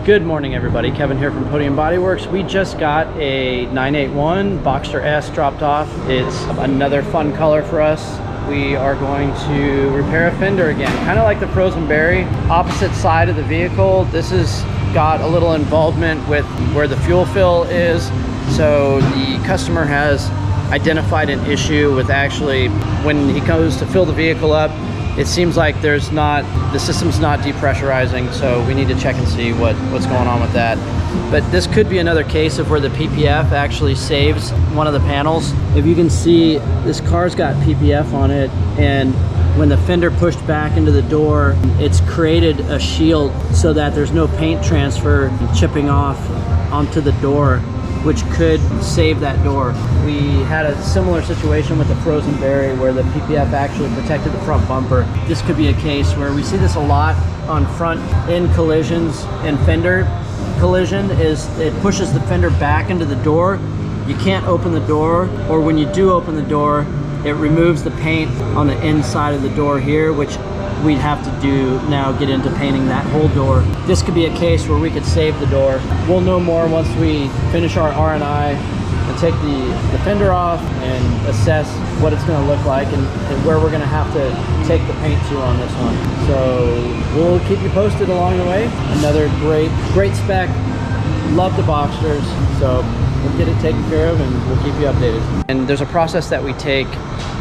Good morning, everybody. Kevin here from Podium Body Works. We just got a 981 Boxster S dropped off. It's another fun color for us. We are going to repair a fender again, kind of like the Frozen Berry. Opposite side of the vehicle. This has got a little involvement with where the fuel fill is. So the customer has identified an issue with actually when he goes to fill the vehicle up, it seems like the system's not depressurizing, so we need to check and see what's going on with that. But this could be another case of where the PPF actually saves one of the panels. If you can see, this car's got PPF on it, and when the fender pushed back into the door, it's created a shield so that there's no paint transfer chipping off onto the door, which could save that door. We had a similar situation with the Frozen Berry where the PPF actually protected the front bumper. This could be a case where we see this a lot on front end collisions and fender collision is it pushes the fender back into the door. You can't open the door, or when you do open the door, it removes the paint on the inside of the door here, which we'd have to do now, get into painting that whole door. This could be a case where we could save the door. We'll know more once we finish our R&I and take the fender off and assess what it's going to look like and where we're going to have to take the paint to on this one. So we'll keep you posted along the way. Another great spec. Love the Boxsters. So we'll get it taken care of and we'll keep you updated. And there's a process that we take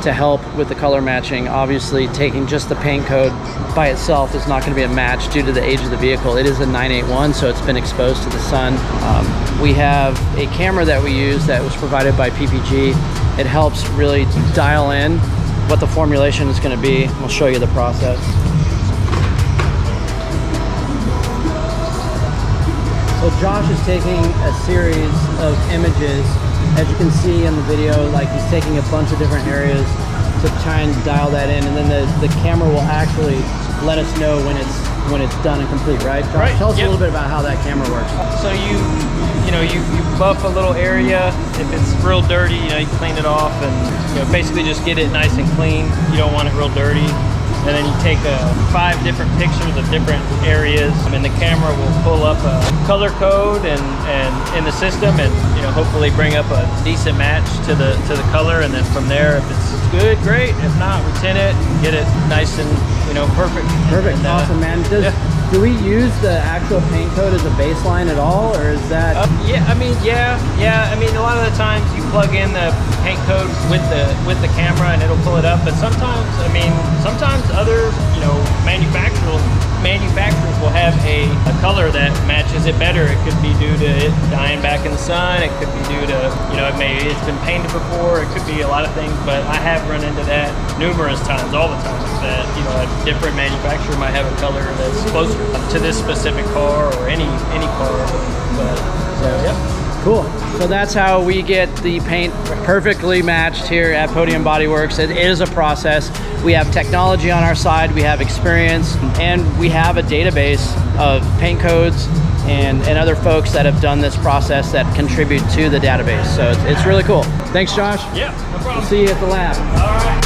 to help with the color matching. Obviously, taking just the paint code by itself is not going to be a match due to the age of the vehicle. It is a 981, so it's been exposed to the sun. We have a camera that we use that was provided by PPG. It helps really dial in what the formulation is going to be. We'll show you the process. So Josh is taking a series of images. As you can see in the video, like he's taking a bunch of different areas to try and dial that in, and then the camera will actually let us know when it's done and complete, right? Josh, right. Tell us Yep. a little bit about how that camera works. So you buff a little area. If it's real dirty, you clean it off and basically just get it nice and clean. You don't want it real dirty. And then you take 5 different pictures of different areas, and the camera will pull up a color code and in the system, and hopefully bring up a decent match to the color. And then from there, if it's good, great. If not, we tint it and get it nice and perfect. Perfect. And, awesome, man. Do we use the actual paint code as a baseline at all, or is that? Yeah. I memean, a lot of the times you plug in the paint code with the camera and it'll pull it up. But sometimes other manufacturers will have a color that matches it better. It could be due to it dying back in the sun. It could be due to maybe it's been painted before. It could be a lot of things. But I have run into that numerous times, all the time, that a different manufacturer might have a color that's closer to this specific car or any car. But so yeah. Cool. So that's how we get the paint perfectly matched here at Podium Body Works. It is a process. We have technology on our side, we have experience, and we have a database of paint codes and other folks that have done this process that contribute to the database. So it's really cool. Thanks, Josh. Yeah, no problem. We'll see you at the lab. All right.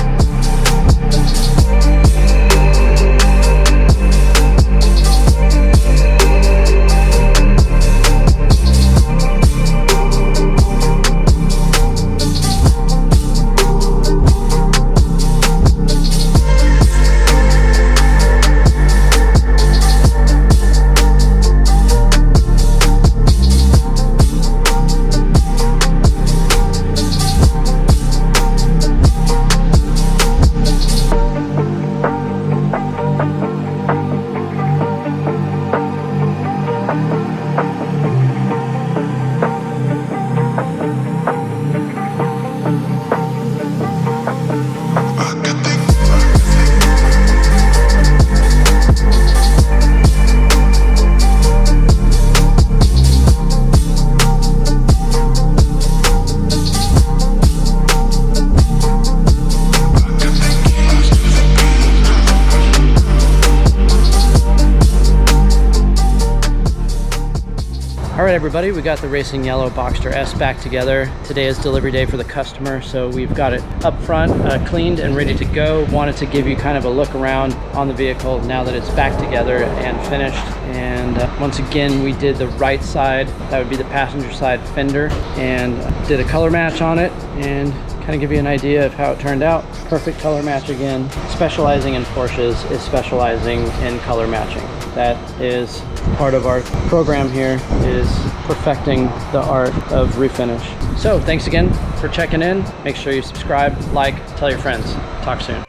All right, everybody, we got the Racing Yellow Boxster S back together. Today is delivery day for the customer, so we've got it up front, cleaned and ready to go. Wanted to give you kind of a look around on the vehicle now that it's back together and finished. And once again, we did the right side, that would be the passenger side fender, and did a color match on it and kind of give you an idea of how it turned out. Perfect color match again. Specializing in Porsches is specializing in color matching. That is part of our program here, is perfecting the art of refinish. So thanks again for checking in. Make sure you subscribe, like, tell your friends. Talk soon.